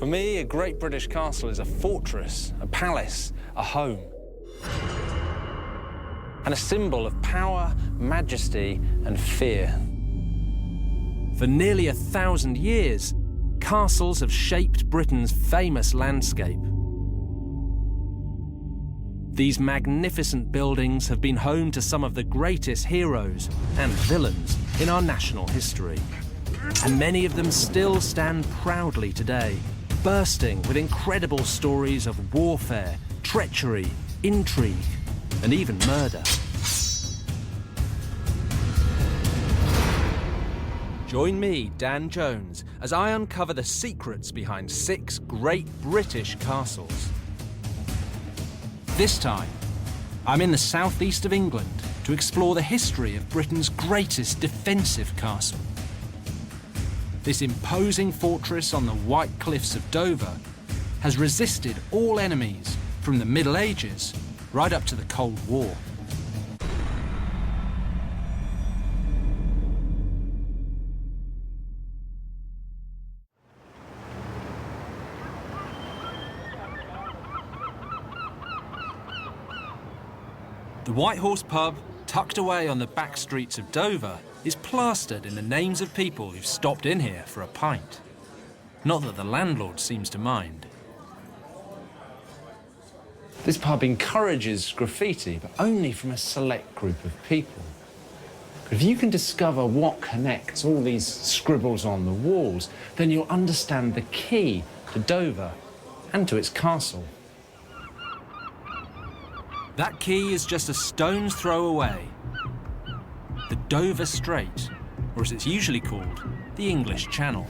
For me, a great British castle is a fortress, a palace, a home, and a symbol of power, majesty, and fear. For nearly 1,000 years, castles have shaped Britain's famous landscape. These magnificent buildings have been home to some of the greatest heroes and villains in our national history. And many of them still stand proudly today, bursting with incredible stories of warfare, treachery, intrigue, and even murder. Join me, Dan Jones, as I uncover the secrets behind 6 great British castles. This time, I'm in the southeast of England to explore the history of Britain's greatest defensive castle. This imposing fortress on the white cliffs of Dover has resisted all enemies from the Middle Ages right up to the Cold War. The White Horse pub, tucked away on the back streets of Dover, is plastered in the names of people who've stopped in here for a pint. Not that the landlord seems to mind. This pub encourages graffiti, but only from a select group of people. But if you can discover what connects all these scribbles on the walls, then you'll understand the key to Dover and to its castle. That key is just a stone's throw away. The Dover Strait, or as it's usually called, the English Channel.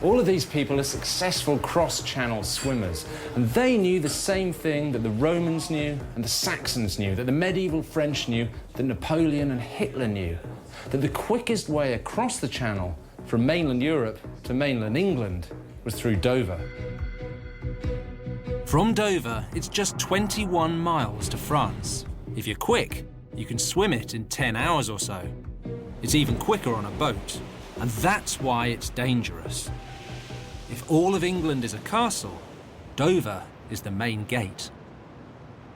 All of these people are successful cross-channel swimmers, and they knew the same thing that the Romans knew and the Saxons knew, that the medieval French knew, that Napoleon and Hitler knew, that the quickest way across the channel from mainland Europe to mainland England was through Dover. From Dover, it's just 21 miles to France. If you're quick, you can swim it in 10 hours or so. It's even quicker on a boat, and that's why it's dangerous. If all of England is a castle, Dover is the main gate.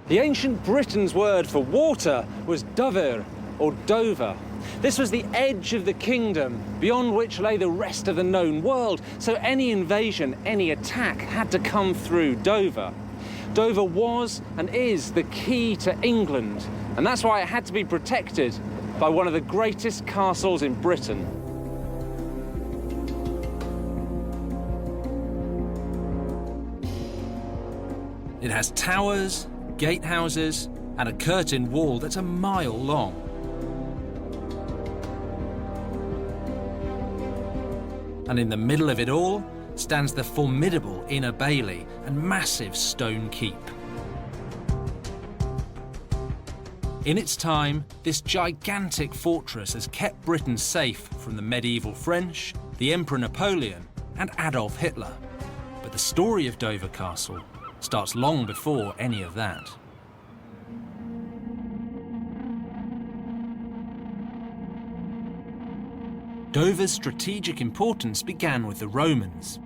The ancient Britain's word for water was Dover, or Dover. This was the edge of the kingdom, beyond which lay the rest of the known world, so any invasion, any attack had to come through Dover. Dover was and is the key to England, and that's why it had to be protected by one of the greatest castles in Britain. It has towers, gatehouses, and a curtain wall that's a mile long. And in the middle of it all stands the formidable Inner Bailey and massive stone keep. In its time, this gigantic fortress has kept Britain safe from the medieval French, the Emperor Napoleon, and Adolf Hitler. But the story of Dover Castle starts long before any of that. Dover's strategic importance began with the Romans.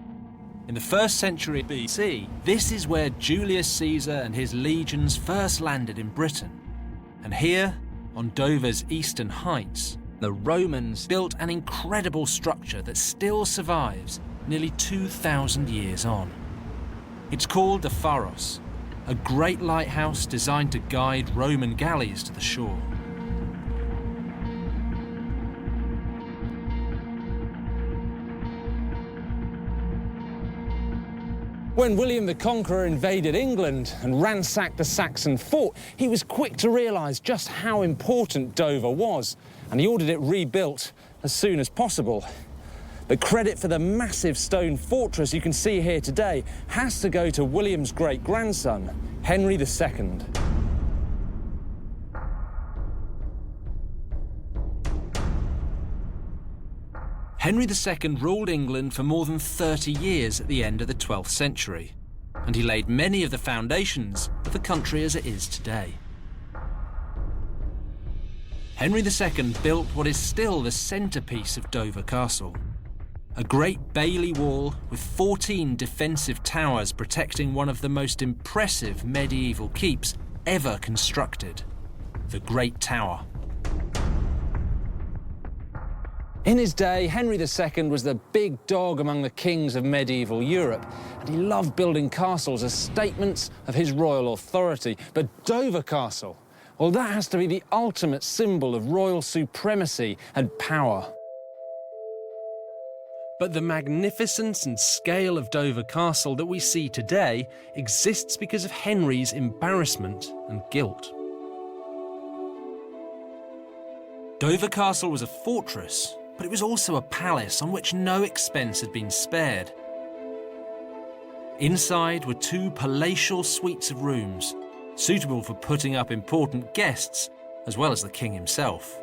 In the 1st century BC, this is where Julius Caesar and his legions first landed in Britain. And here, on Dover's eastern heights, the Romans built an incredible structure that still survives nearly 2,000 years on. It's called the Pharos, a great lighthouse designed to guide Roman galleys to the shore. When William the Conqueror invaded England and ransacked the Saxon fort, he was quick to realise just how important Dover was, and he ordered it rebuilt as soon as possible. But credit for the massive stone fortress you can see here today has to go to William's great-grandson, Henry II. Henry II ruled England for more than 30 years at the end of the 12th century, and he laid many of the foundations of the country as it is today. Henry II built what is still the centrepiece of Dover Castle. A great bailey wall with 14 defensive towers protecting one of the most impressive medieval keeps ever constructed, the Great Tower. In his day, Henry II was the big dog among the kings of medieval Europe, and he loved building castles as statements of his royal authority. But Dover Castle, well, that has to be the ultimate symbol of royal supremacy and power. But the magnificence and scale of Dover Castle that we see today exists because of Henry's embarrassment and guilt. Dover Castle was a fortress, but it was also a palace on which no expense had been spared. Inside were 2 palatial suites of rooms, suitable for putting up important guests, as well as the king himself.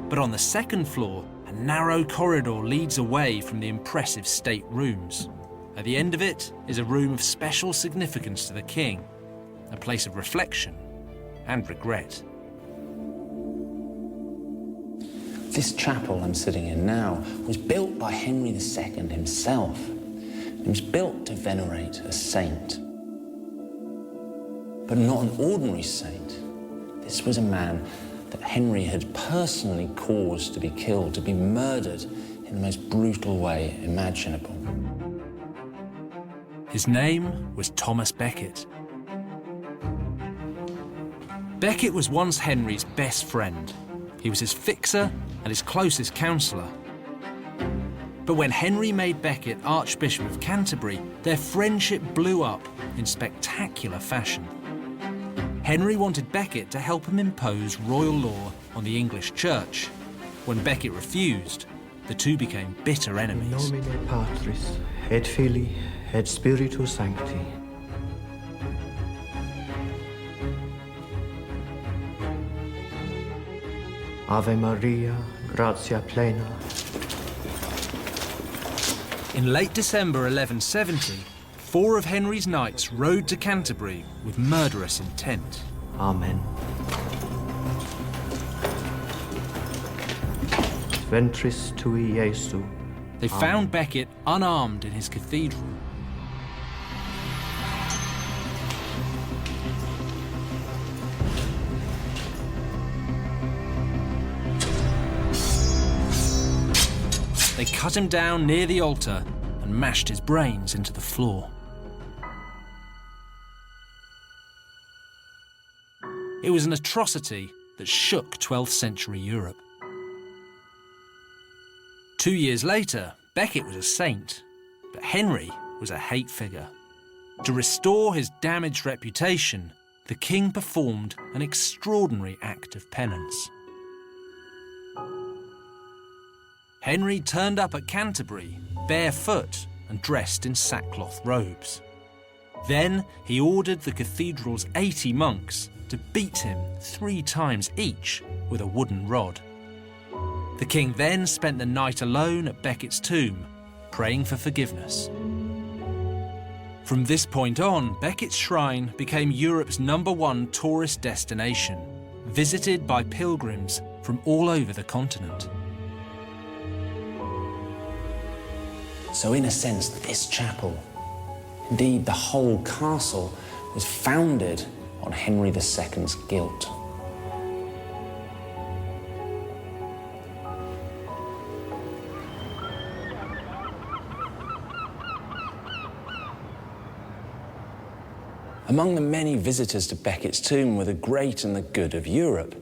But on the second floor, a narrow corridor leads away from the impressive state rooms. At the end of it is a room of special significance to the king, a place of reflection and regret. This chapel I'm sitting in now was built by Henry II himself. It was built to venerate a saint. But not an ordinary saint. This was a man that Henry had personally caused to be killed, to be murdered in the most brutal way imaginable. His name was Thomas Becket. Becket was once Henry's best friend. He was his fixer and his closest counsellor. But when Henry made Becket Archbishop of Canterbury, their friendship blew up in spectacular fashion. Henry wanted Becket to help him impose royal law on the English church. When Becket refused, the two became bitter enemies. In nomine Patris, et Filii, et Spiritus Sancti. Ave Maria, gratia plena. In late December 1170, 4 of Henry's knights rode to Canterbury with murderous intent. Amen. Ventris tui Iesu. They found Becket unarmed in his cathedral. They cut him down near the altar and mashed his brains into the floor. It was an atrocity that shook 12th century Europe. 2 years later, Becket was a saint, but Henry was a hate figure. To restore his damaged reputation, the king performed an extraordinary act of penance. Henry turned up at Canterbury, barefoot and dressed in sackcloth robes. Then he ordered the cathedral's 80 monks to beat him 3 times each with a wooden rod. The king then spent the night alone at Becket's tomb, praying for forgiveness. From this point on, Becket's shrine became Europe's #1 tourist destination, visited by pilgrims from all over the continent. So in a sense, this chapel, indeed the whole castle, was founded on Henry II's guilt. Among the many visitors to Becket's tomb were the great and the good of Europe.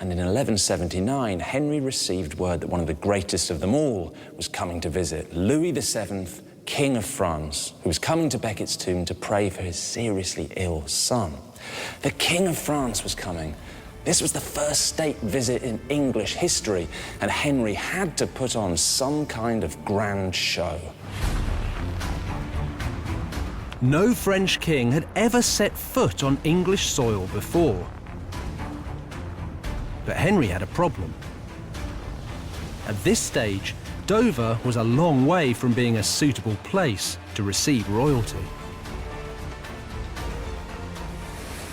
And in 1179, Henry received word that one of the greatest of them all was coming to visit, Louis VII, King of France, who was coming to Becket's tomb to pray for his seriously ill son. The King of France was coming. This was the first state visit in English history, and Henry had to put on some kind of grand show. No French king had ever set foot on English soil before. But Henry had a problem. At this stage, Dover was a long way from being a suitable place to receive royalty.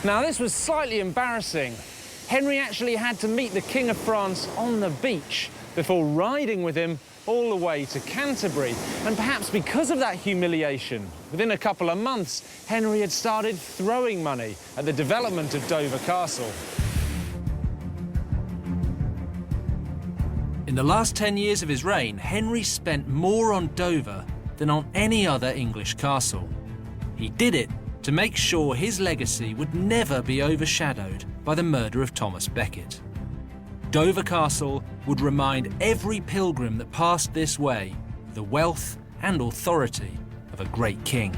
Now, this was slightly embarrassing. Henry actually had to meet the King of France on the beach before riding with him all the way to Canterbury. And perhaps because of that humiliation, within a couple of months, Henry had started throwing money at the development of Dover Castle. In the last 10 years of his reign, Henry spent more on Dover than on any other English castle. He did it to make sure his legacy would never be overshadowed by the murder of Thomas Becket. Dover Castle would remind every pilgrim that passed this way of the wealth and authority of a great king.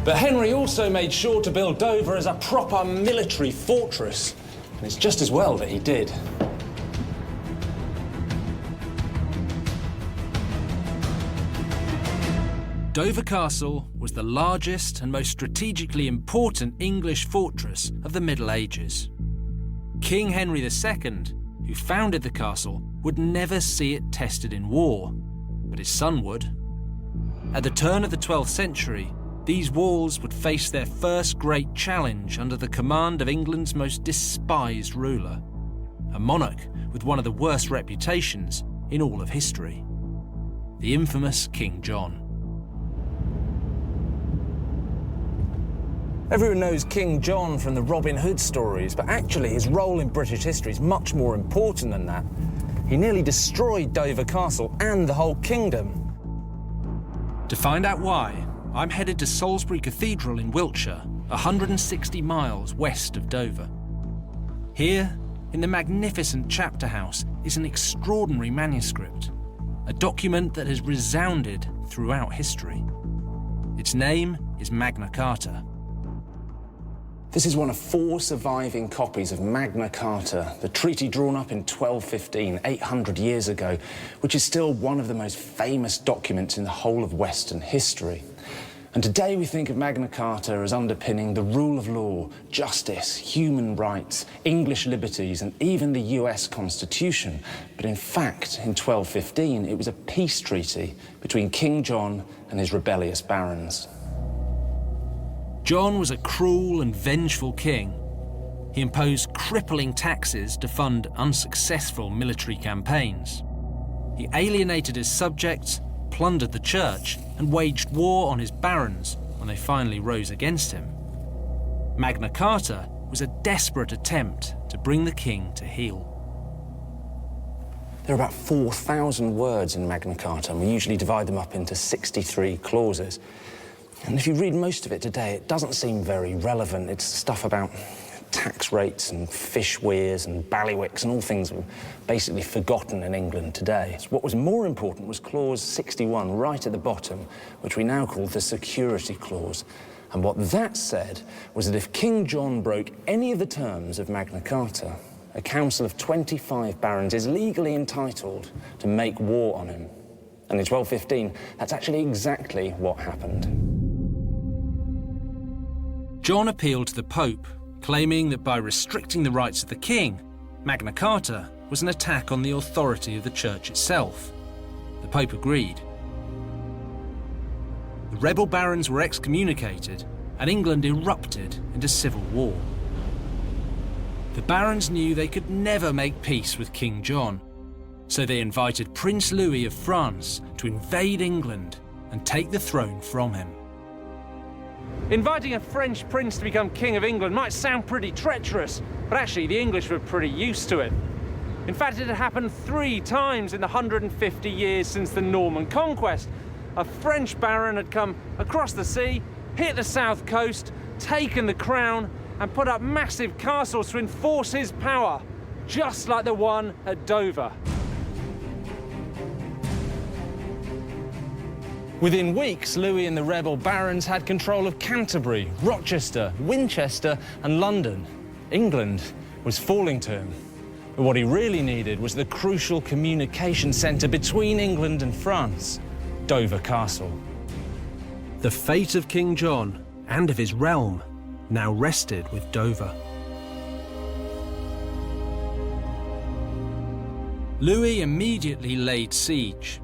But Henry also made sure to build Dover as a proper military fortress, and it's just as well that he did. Dover Castle was the largest and most strategically important English fortress of the Middle Ages. King Henry II, who founded the castle, would never see it tested in war, but his son would. At the turn of the 12th century, these walls would face their first great challenge under the command of England's most despised ruler, a monarch with one of the worst reputations in all of history, the infamous King John. Everyone knows King John from the Robin Hood stories, but actually his role in British history is much more important than that. He nearly destroyed Dover Castle and the whole kingdom. To find out why, I'm headed to Salisbury Cathedral in Wiltshire, 160 miles west of Dover. Here, in the magnificent chapter house, is an extraordinary manuscript, a document that has resounded throughout history. Its name is Magna Carta. This is one of 4 surviving copies of Magna Carta, the treaty drawn up in 1215, 800 years ago, which is still one of the most famous documents in the whole of Western history. And today we think of Magna Carta as underpinning the rule of law, justice, human rights, English liberties, and even the US Constitution. But in fact, in 1215, it was a peace treaty between King John and his rebellious barons. John was a cruel and vengeful king. He imposed crippling taxes to fund unsuccessful military campaigns. He alienated his subjects, plundered the church, and waged war on his barons when they finally rose against him. Magna Carta was a desperate attempt to bring the king to heel. There are about 4,000 words in Magna Carta, and we usually divide them up into 63 clauses. And if you read most of it today, it doesn't seem very relevant. It's stuff about tax rates and fish weirs and bailiwicks and all things that are basically forgotten in England today. So what was more important was Clause 61, right at the bottom, which we now call the Security Clause. And what that said was that if King John broke any of the terms of Magna Carta, a council of 25 barons is legally entitled to make war on him. And in 1215, that's actually exactly what happened. John appealed to the Pope, claiming that by restricting the rights of the king, Magna Carta was an attack on the authority of the church itself. The Pope agreed. The rebel barons were excommunicated, and England erupted into civil war. The barons knew they could never make peace with King John, so they invited Prince Louis of France to invade England and take the throne from him. Inviting a French prince to become King of England might sound pretty treacherous, but actually the English were pretty used to it. In fact, it had happened 3 times in the 150 years since the Norman conquest. A French baron had come across the sea, hit the south coast, taken the crown, and put up massive castles to enforce his power, just like the one at Dover. Within weeks, Louis and the rebel barons had control of Canterbury, Rochester, Winchester, and London. England was falling to him. But what he really needed was the crucial communication centre between England and France, Dover Castle. The fate of King John and of his realm now rested with Dover. Louis immediately laid siege.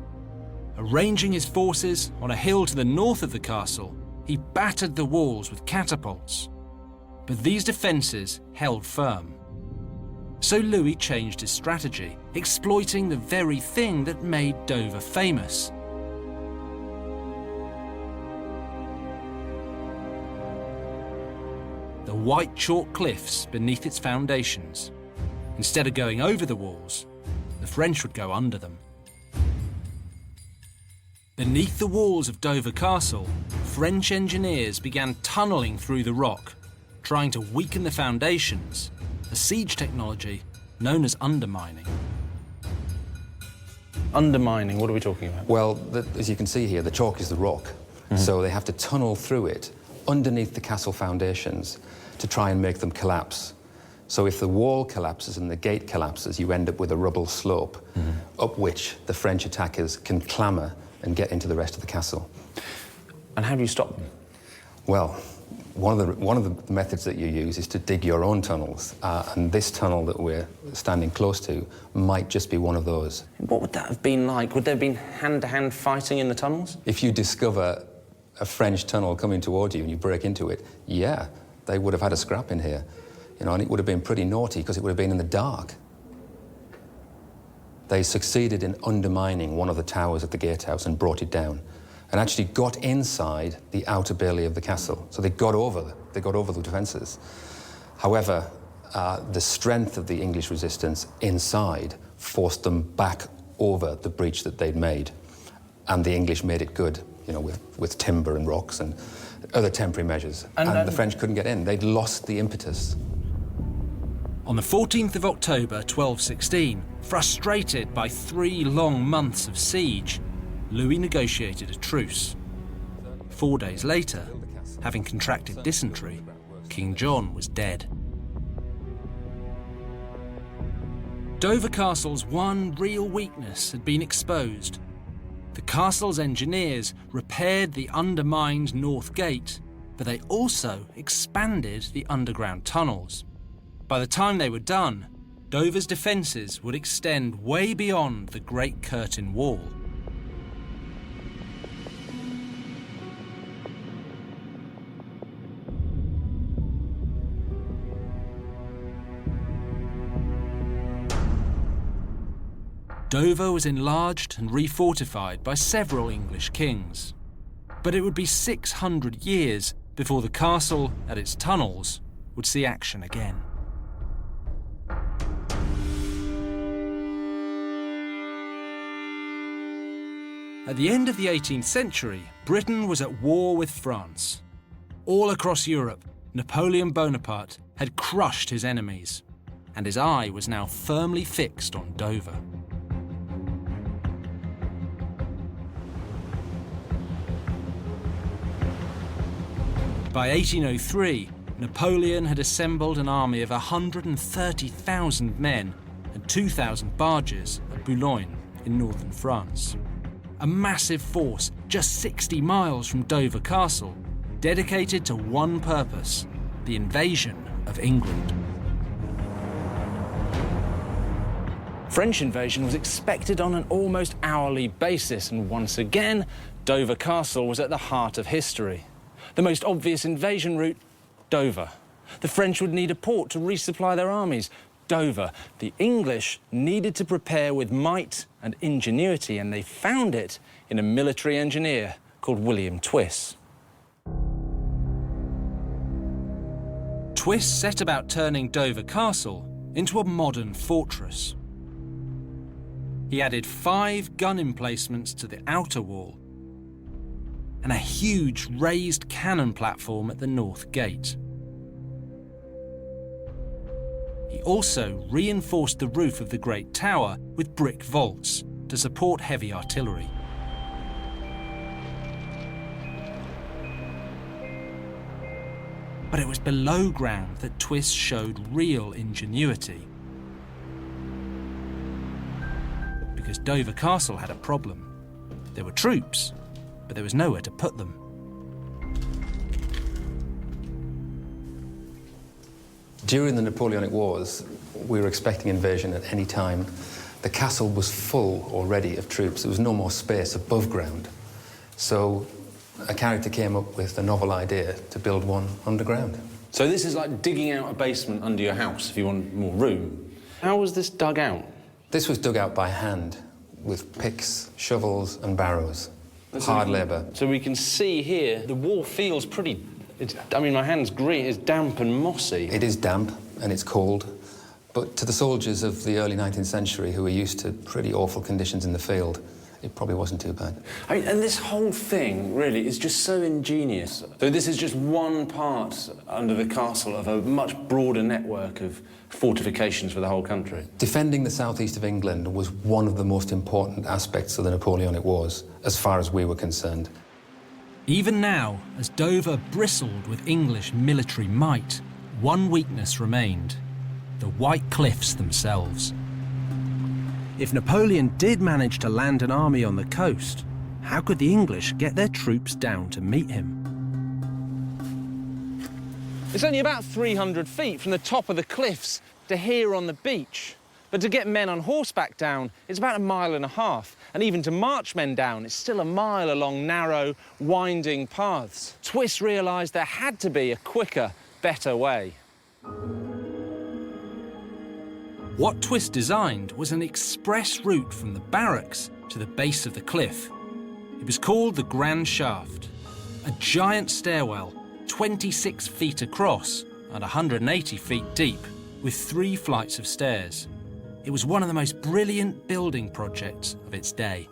Arranging his forces on a hill to the north of the castle, he battered the walls with catapults. But these defences held firm. So Louis changed his strategy, exploiting the very thing that made Dover famous. The white chalk cliffs beneath its foundations. Instead of going over the walls, the French would go under them. Beneath the walls of Dover Castle, French engineers began tunnelling through the rock, trying to weaken the foundations, a siege technology known as undermining. Undermining, what are we talking about? Well, as you can see here, the chalk is the rock. So they have to tunnel through it underneath the castle foundations to try and make them collapse. So if the wall collapses and the gate collapses, you end up with a rubble slope up which the French attackers can clamber and get into the rest of the castle. And how do you stop them? Well, one of the methods that you use is to dig your own tunnels, and this tunnel that we're standing close to might just be one of those. What would that have been like? Would there have been hand-to-hand fighting in the tunnels? If you discover a French tunnel coming toward you and you break into it, yeah, they would have had a scrap in here. You know, and it would have been pretty naughty because it would have been in the dark. They succeeded in undermining one of the towers at the gatehouse and brought it down, and actually got inside the outer bailey of the castle. So they got over the defences. However, the strength of the English resistance inside forced them back over the breach that they'd made, and the English made it good, you know, with timber and rocks and other temporary measures. And the French couldn't get in. They'd lost the impetus. On the 14th of October 1216, frustrated by 3 long months of siege, Louis negotiated a truce. 4 days later, having contracted dysentery, King John was dead. Dover Castle's one real weakness had been exposed. The castle's engineers repaired the undermined North Gate, but they also expanded the underground tunnels. By the time they were done, Dover's defences would extend way beyond the Great Curtain Wall. Dover was enlarged and refortified by several English kings. But it would be 600 years before the castle and its tunnels would see action again. At the end of the 18th century, Britain was at war with France. All across Europe, Napoleon Bonaparte had crushed his enemies, and his eye was now firmly fixed on Dover. By 1803, Napoleon had assembled an army of 130,000 men and 2,000 barges at Boulogne in northern France. A massive force just 60 miles from Dover Castle, dedicated to one purpose: the invasion of England. French invasion was expected on an almost hourly basis, and once again, Dover Castle was at the heart of history. The most obvious invasion route, Dover. The French would need a port to resupply their armies, Dover. The English needed to prepare with might and ingenuity, and they found it in a military engineer called William Twiss. Twiss set about turning Dover Castle into a modern fortress. He added 5 gun emplacements to the outer wall and a huge raised cannon platform at the north gate. He also reinforced the roof of the Great Tower with brick vaults to support heavy artillery. But it was below ground that Twiss showed real ingenuity. Because Dover Castle had a problem. There were troops, but there was nowhere to put them. During the Napoleonic Wars, we were expecting invasion at any time the castle was full already of troops. There was no more space above ground. So a character came up with the novel idea to build one underground. So this is like digging out a basement under your house if you want more room. How was this dug out? This was dug out by hand with picks, shovels and barrows. Hard labour. So we can see here, the wall feels pretty... I mean, my hand's green, it's damp and mossy. It is damp and it's cold, but to the soldiers of the early 19th century who were used to pretty awful conditions in the field, it probably wasn't too bad. I mean, and this whole thing, really, is just so ingenious. So this is just one part under the castle of a much broader network of fortifications for the whole country. Defending the southeast of England was one of the most important aspects of the Napoleonic Wars, as far as we were concerned. Even now, as Dover bristled with English military might, one weakness remained: the White Cliffs themselves. If Napoleon did manage to land an army on the coast, how could the English get their troops down to meet him? It's only about 300 feet from the top of the cliffs to here on the beach. But to get men on horseback down, it's about 1.5 miles. And even to march men down, it's still 1 mile along narrow, winding paths. Twist realised there had to be a quicker, better way. What Twist designed was an express route from the barracks to the base of the cliff. It was called the Grand Shaft, a giant stairwell 26 feet across and 180 feet deep, with 3 flights of stairs. It was one of the most brilliant building projects of its day.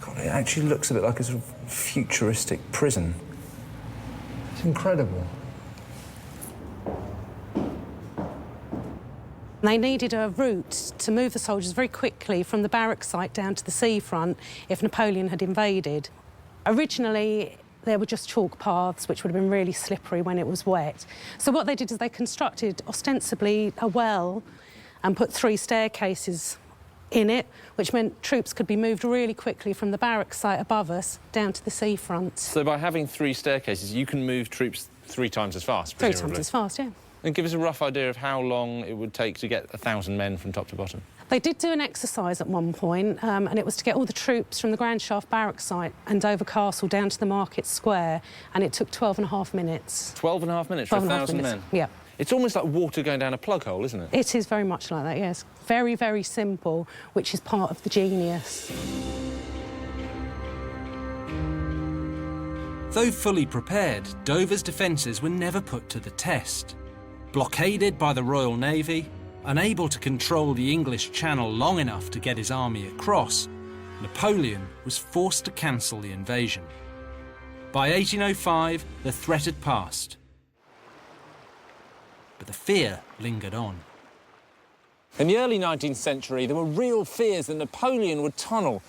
God, it actually looks a bit like a sort of futuristic prison. It's incredible. They needed a route to move the soldiers very quickly from the barrack site down to the seafront if Napoleon had invaded. Originally, there were just chalk paths, which would have been really slippery when it was wet. So what they did is they constructed, ostensibly, a well and put 3 staircases in it, which meant troops could be moved really quickly from the barrack site above us down to the seafront. So by having 3 staircases, you can move troops 3 times as fast, 3 presumably? times as fast, yeah. And give us a rough idea of how long it would take to get 1,000 men from top to bottom. They did do an exercise at one point, and it was to get all the troops from the Grand Shaft barrack site and Dover Castle down to the Market Square, and it took 12.5 minutes. 12.5 minutes for 1,000 men? Yeah. It's almost like water going down a plug hole, isn't it? It is very much like that, yes. Very, very simple, which is part of the genius. Though fully prepared, Dover's defences were never put to the test. Blockaded by the Royal Navy, unable to control the English Channel long enough to get his army across, Napoleon was forced to cancel the invasion. By 1805, the threat had passed. But the fear lingered on. In the early 19th century, there were real fears that Napoleon would tunnel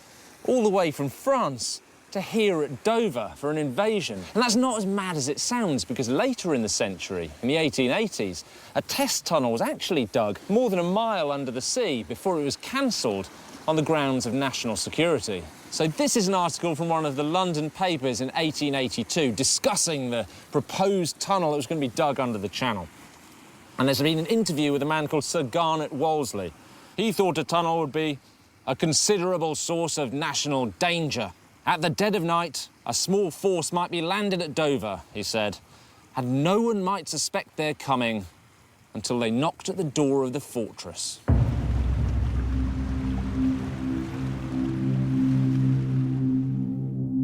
all the way from France to here at Dover for an invasion. And that's not as mad as it sounds, because later in the century, in the 1880s, a test tunnel was actually dug more than 1 mile under the sea before it was cancelled on the grounds of national security. So this is an article from one of the London papers in 1882 discussing the proposed tunnel that was going to be dug under the Channel. And there's been an interview with a man called Sir Garnet Wolseley. He thought a tunnel would be a considerable source of national danger. At the dead of night, a small force might be landed at Dover, he said, and no one might suspect their coming until they knocked at the door of the fortress.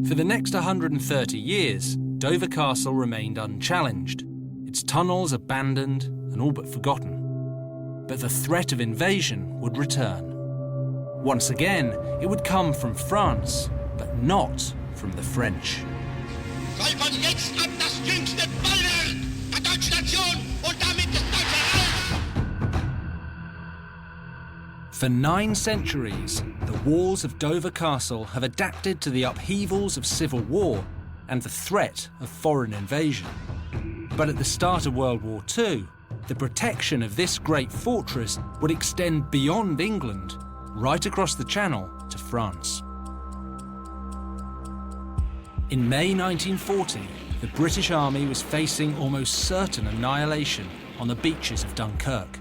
For the next 130 years, Dover Castle remained unchallenged, its tunnels abandoned and all but forgotten. But the threat of invasion would return. Once again, it would come from France, but not from the French. Soll von jetzt ab das jüngste Bollwerk der deutschen Nation und damit des deutschen Reichs! For 9 centuries, the walls of Dover Castle have adapted to the upheavals of civil war and the threat of foreign invasion. But at the start of World War II, the protection of this great fortress would extend beyond England, right across the Channel to France. In May 1940, the British Army was facing almost certain annihilation on the beaches of Dunkirk.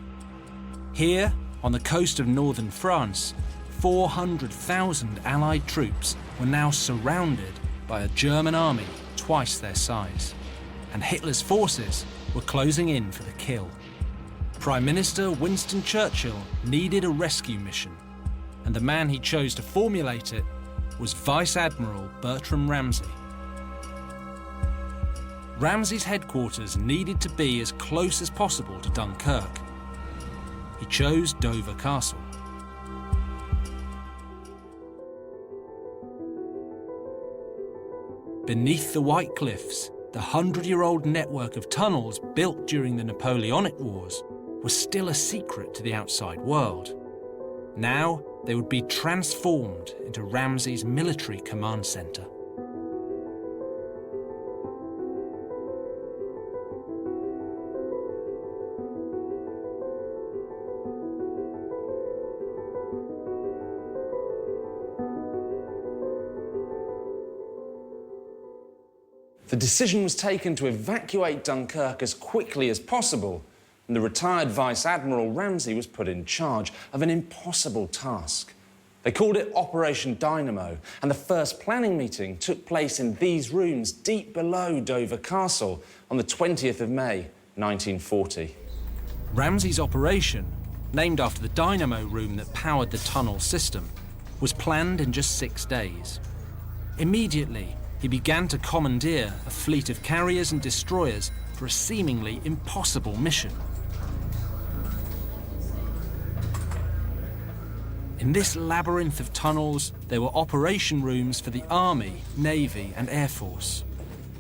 Here, on the coast of northern France, 400,000 Allied troops were now surrounded by a German army twice their size, and Hitler's forces were closing in for the kill. Prime Minister Winston Churchill needed a rescue mission, and the man he chose to formulate it was Vice Admiral Bertram Ramsay. Ramsay's headquarters needed to be as close as possible to Dunkirk. He chose Dover Castle. Beneath the White Cliffs, the 100-year-old network of tunnels built during the Napoleonic Wars was still a secret to the outside world. Now they would be transformed into Ramsay's military command centre. The decision was taken to evacuate Dunkirk as quickly as possible, and the retired Vice Admiral Ramsay was put in charge of an impossible task. They called it Operation Dynamo, and the first planning meeting took place in these rooms deep below Dover Castle on the 20th of May, 1940. Ramsay's operation, named after the dynamo room that powered the tunnel system, was planned in just 6 days. Immediately, he began to commandeer a fleet of carriers and destroyers for a seemingly impossible mission. In this labyrinth of tunnels, there were operation rooms for the Army, Navy and Air Force.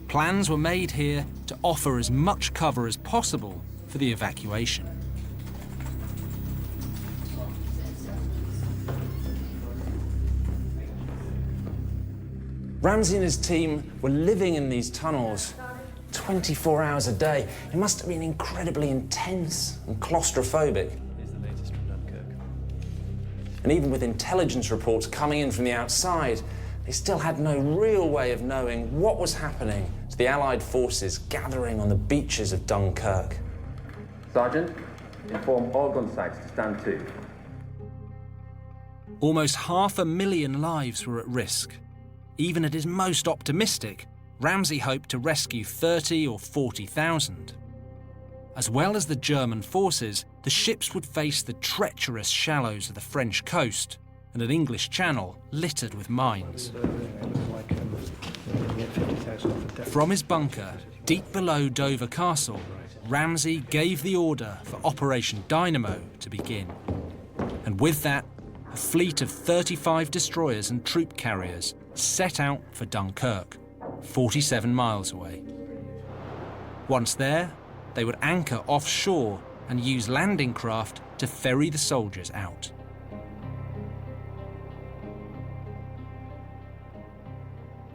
Plans were made here to offer as much cover as possible for the evacuation. Ramsay and his team were living in these tunnels 24 hours a day. It must have been incredibly intense and claustrophobic. And even with intelligence reports coming in from the outside, they still had no real way of knowing what was happening to the Allied forces gathering on the beaches of Dunkirk. Sergeant, inform all gun sites to stand to. Almost 500,000 lives were at risk. Even at his most optimistic, Ramsay hoped to rescue 30 or 40,000. As well as the German forces, the ships would face the treacherous shallows of the French coast and an English channel littered with mines. From his bunker, deep below Dover Castle, Ramsay gave the order for Operation Dynamo to begin. And with that, a fleet of 35 destroyers and troop carriers set out for Dunkirk, 47 miles away. Once there, they would anchor offshore and use landing craft to ferry the soldiers out.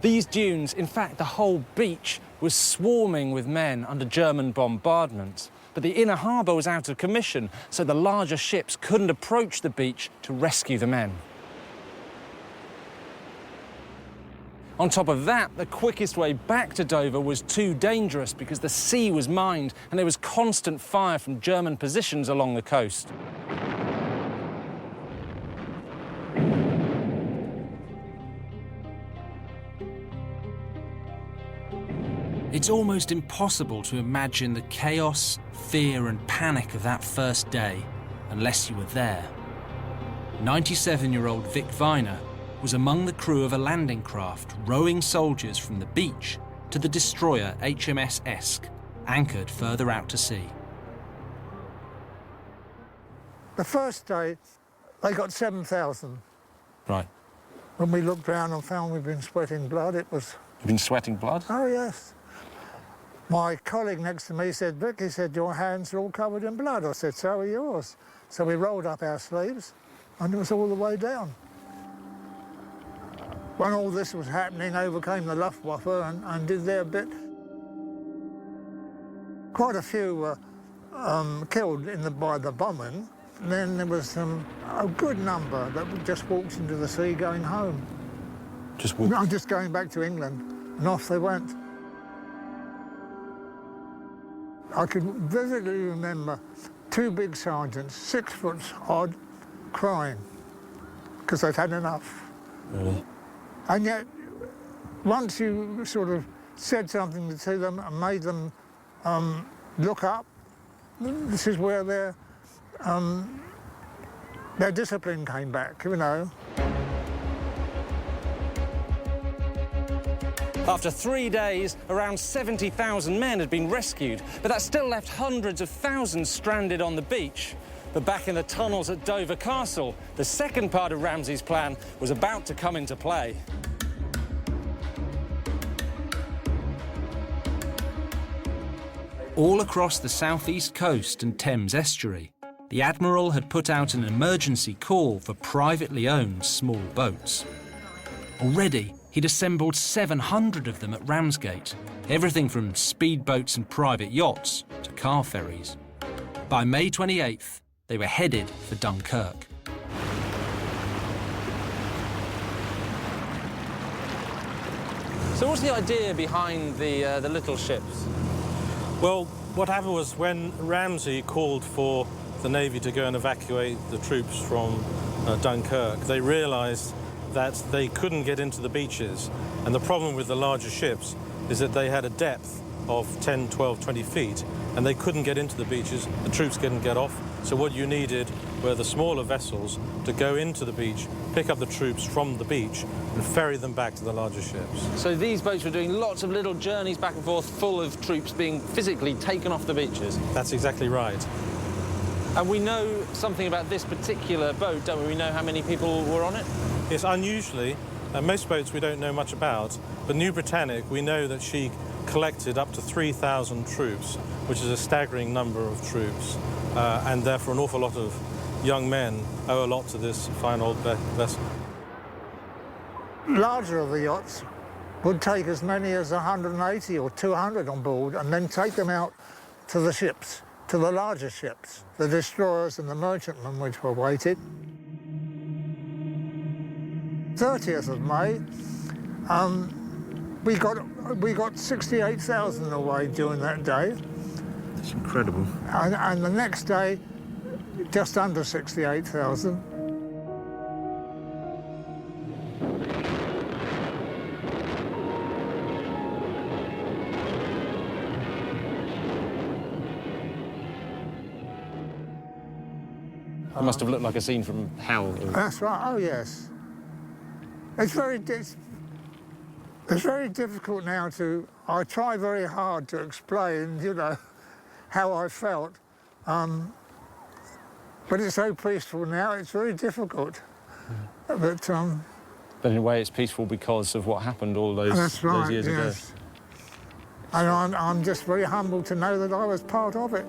These dunes, in fact, the whole beach was swarming with men under German bombardment. But the inner harbour was out of commission, so the larger ships couldn't approach the beach to rescue the men. On top of that, the quickest way back to Dover was too dangerous because the sea was mined and there was constant fire from German positions along the coast. It's almost impossible to imagine the chaos, fear and panic of that first day unless you were there. 97-year-old Vic Viner was among the crew of a landing craft rowing soldiers from the beach to the destroyer HMS Esk, anchored further out to sea. The first day, they got 7,000. Right. When we looked round and found we'd been sweating blood, it was... You've been sweating blood? Oh, yes. My colleague next to me said, Vic, he said, your hands are all covered in blood. I said, so are yours. So we rolled up our sleeves, and it was all the way down. When all this was happening, over came the Luftwaffe and did their bit. Quite a few were killed by the bombing. And then there was a good number that just walked into the sea going home. Just walked? No, just going back to England, and off they went. I could vividly remember two big sergeants, 6 foot odd, crying because they'd had enough. Really? And yet, once you sort of said something to them and made them look up, this is where their discipline came back, you know. After 3 days, around 70,000 men had been rescued, but that still left hundreds of thousands stranded on the beach. But back in the tunnels at Dover Castle, the second part of Ramsay's plan was about to come into play. All across the southeast coast and Thames estuary, the Admiral had put out an emergency call for privately owned small boats. Already, he'd assembled 700 of them at Ramsgate, everything from speedboats and private yachts to car ferries. By May 28th, they were headed for Dunkirk. So what's the idea behind the little ships? Well, what happened was when Ramsay called for the Navy to go and evacuate the troops from Dunkirk, they realised that they couldn't get into the beaches. And the problem with the larger ships is that they had a depth of 10, 12, 20 feet, and they couldn't get into the beaches. The troops couldn't get off. So what you needed were the smaller vessels to go into the beach, pick up the troops from the beach, and ferry them back to the larger ships. So these boats were doing lots of little journeys back and forth, full of troops being physically taken off the beaches. That's exactly right. And we know something about this particular boat, don't we? We know how many people were on it? Yes, unusually, most boats we don't know much about, but New Britannic, we know that she collected up to 3,000 troops, which is a staggering number of troops, and therefore an awful lot of young men owe a lot to this fine old vessel. Larger of the yachts would take as many as 180 or 200 on board and then take them out to the ships, to the larger ships, the destroyers and the merchantmen which were waited. 30th of May, we got 68,000 away during that day. That's incredible. And the next day, just under 68,000. It must have looked like a scene from hell. That's right, oh yes. It's very difficult now I try very hard to explain, you know, how I felt. But it's so peaceful now, it's very difficult. But in a way, it's peaceful because of what happened all those years ago. And I'm just very humbled to know that I was part of it.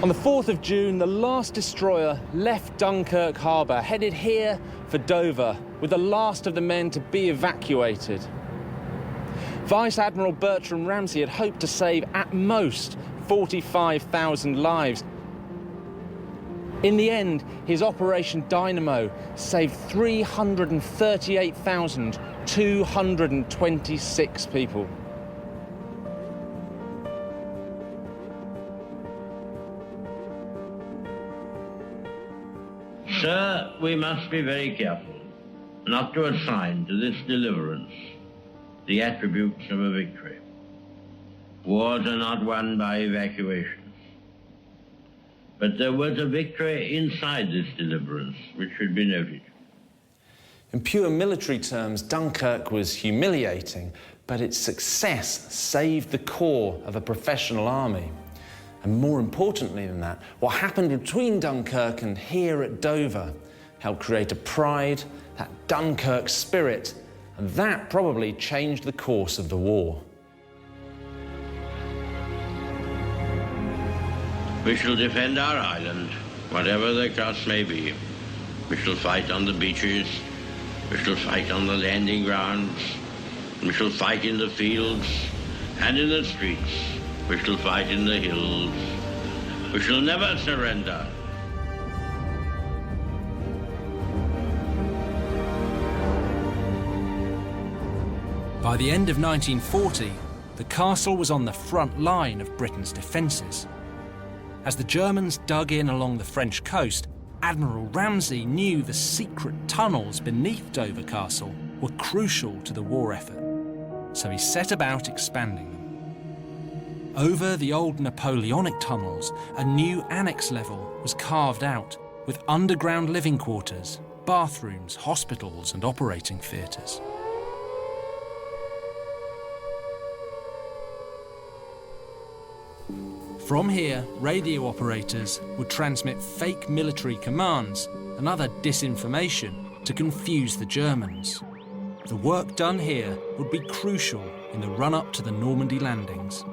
On the 4th of June, the last destroyer left Dunkirk harbour, headed here for Dover, with the last of the men to be evacuated. Vice Admiral Bertram Ramsay had hoped to save at most 45,000 lives. In the end, his Operation Dynamo saved 338,226 people. Sir, we must be very careful not to assign to this deliverance the attributes of a victory. Wars are not won by evacuations. But there was a victory inside this deliverance which should be noted. In pure military terms, Dunkirk was humiliating, but its success saved the core of a professional army. And more importantly than that, what happened between Dunkirk and here at Dover helped create a pride, that Dunkirk spirit, and that probably changed the course of the war. We shall defend our island, whatever the cost may be. We shall fight on the beaches, we shall fight on the landing grounds, we shall fight in the fields and in the streets, we shall fight in the hills. We shall never surrender. By the end of 1940, the castle was on the front line of Britain's defences. As the Germans dug in along the French coast, Admiral Ramsay knew the secret tunnels beneath Dover Castle were crucial to the war effort, so he set about expanding them. Over the old Napoleonic tunnels, a new annex level was carved out, with underground living quarters, bathrooms, hospitals and operating theatres. From here, radio operators would transmit fake military commands and other disinformation to confuse the Germans. The work done here would be crucial in the run-up to the Normandy landings.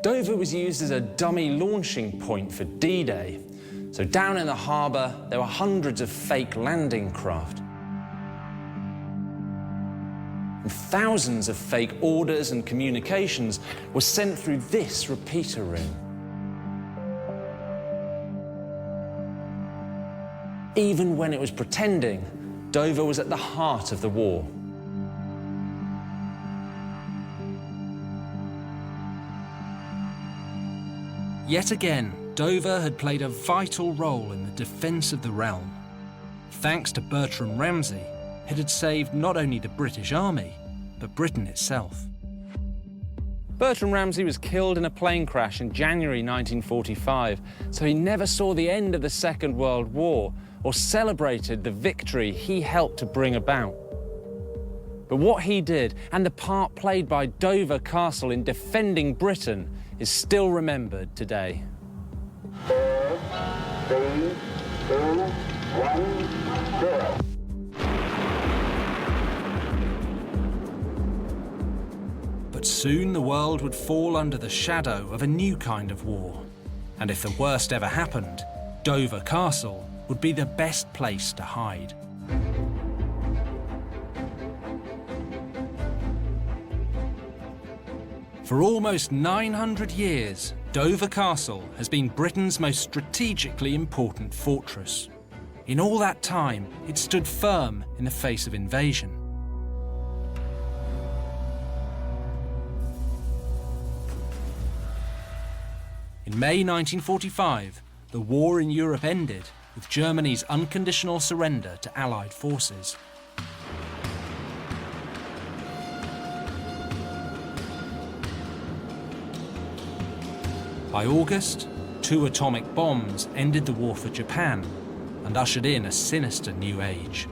Dover was used as a dummy launching point for D-Day. So down in the harbour, there were hundreds of fake landing craft. And thousands of fake orders and communications were sent through this repeater room. Even when it was pretending, Dover was at the heart of the war. Yet again, Dover had played a vital role in the defence of the realm. Thanks to Bertram Ramsay, it had saved not only the British Army, but Britain itself. Bertram Ramsay was killed in a plane crash in January 1945, so he never saw the end of the Second World War or celebrated the victory he helped to bring about. But what he did and the part played by Dover Castle in defending Britain is still remembered today. 4, 3, 2, 1, 0. But soon the world would fall under the shadow of a new kind of war. And if the worst ever happened, Dover Castle would be the best place to hide. For almost 900 years, Dover Castle has been Britain's most strategically important fortress. In all that time, it stood firm in the face of invasion. In May 1945, the war in Europe ended with Germany's unconditional surrender to Allied forces. By August, 2 atomic bombs ended the war for Japan and ushered in a sinister new age.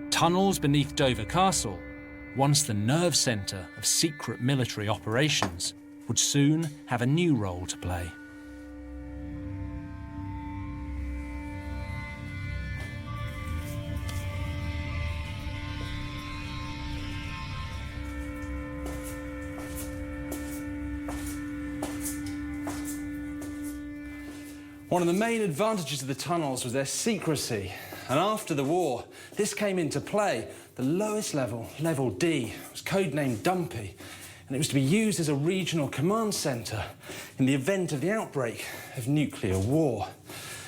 Tunnels beneath Dover Castle, once the nerve centre of secret military operations, would soon have a new role to play. One of the main advantages of the tunnels was their secrecy. And after the war, this came into play. The lowest level, level D, was codenamed Dumpy, and it was to be used as a regional command centre in the event of the outbreak of nuclear war.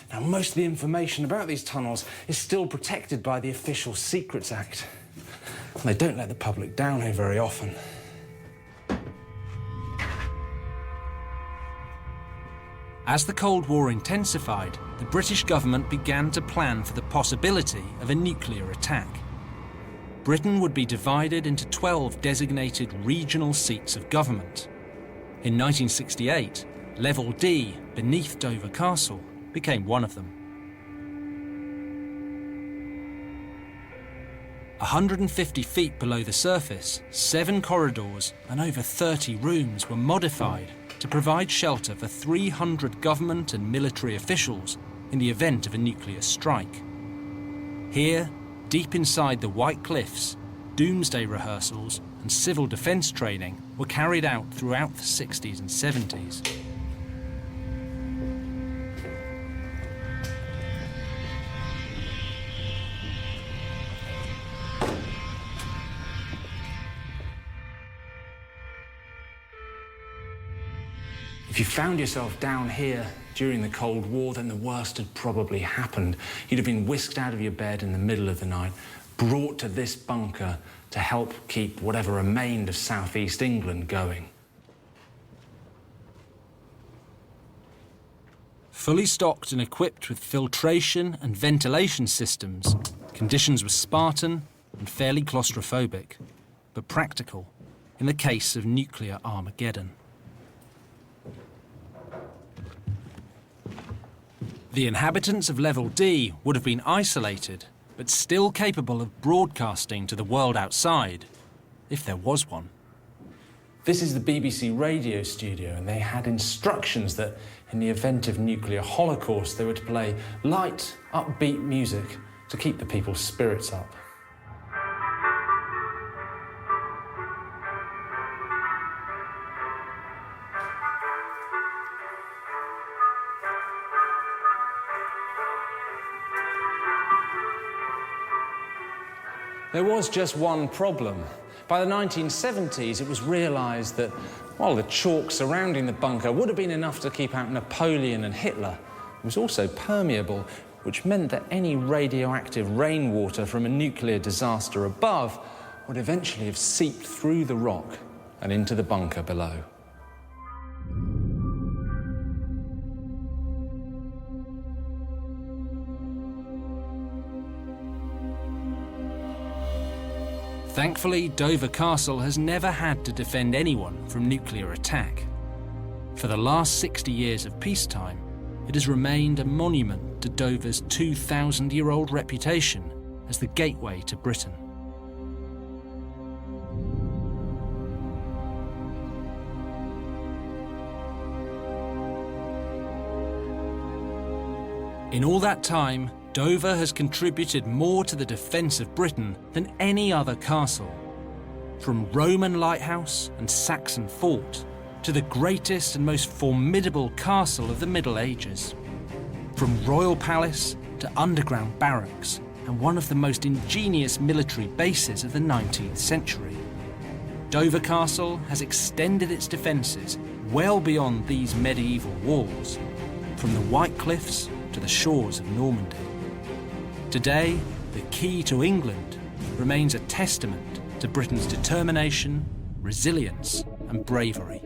Now, most of the information about these tunnels is still protected by the Official Secrets Act. And they don't let the public down here very often. As the Cold War intensified, the British government began to plan for the possibility of a nuclear attack. Britain would be divided into 12 designated regional seats of government. In 1968, Level D, beneath Dover Castle, became one of them. 150 feet below the surface, 7 corridors and over 30 rooms were modified to provide shelter for 300 government and military officials in the event of a nuclear strike. Here, deep inside the White Cliffs, doomsday rehearsals and civil defence training were carried out throughout the 60s and 70s. If you found yourself down here during the Cold War, then the worst had probably happened. You'd have been whisked out of your bed in the middle of the night, brought to this bunker to help keep whatever remained of southeast England going. Fully stocked and equipped with filtration and ventilation systems, conditions were Spartan and fairly claustrophobic, but practical in the case of nuclear Armageddon. The inhabitants of Level D would have been isolated, but still capable of broadcasting to the world outside, if there was one. This is the BBC radio studio, and they had instructions that in the event of nuclear holocaust, they were to play light, upbeat music to keep the people's spirits up. There was just one problem. By the 1970s, it was realised that, while the chalk surrounding the bunker would have been enough to keep out Napoleon and Hitler, it was also permeable, which meant that any radioactive rainwater from a nuclear disaster above would eventually have seeped through the rock and into the bunker below. Thankfully, Dover Castle has never had to defend anyone from nuclear attack. For the last 60 years of peacetime, it has remained a monument to Dover's 2,000-year-old reputation as the gateway to Britain. In all that time, Dover has contributed more to the defence of Britain than any other castle. From Roman lighthouse and Saxon fort to the greatest and most formidable castle of the Middle Ages. From royal palace to underground barracks and one of the most ingenious military bases of the 19th century. Dover Castle has extended its defences well beyond these medieval walls, from the White Cliffs to the shores of Normandy. Today, the key to England remains a testament to Britain's determination, resilience and bravery.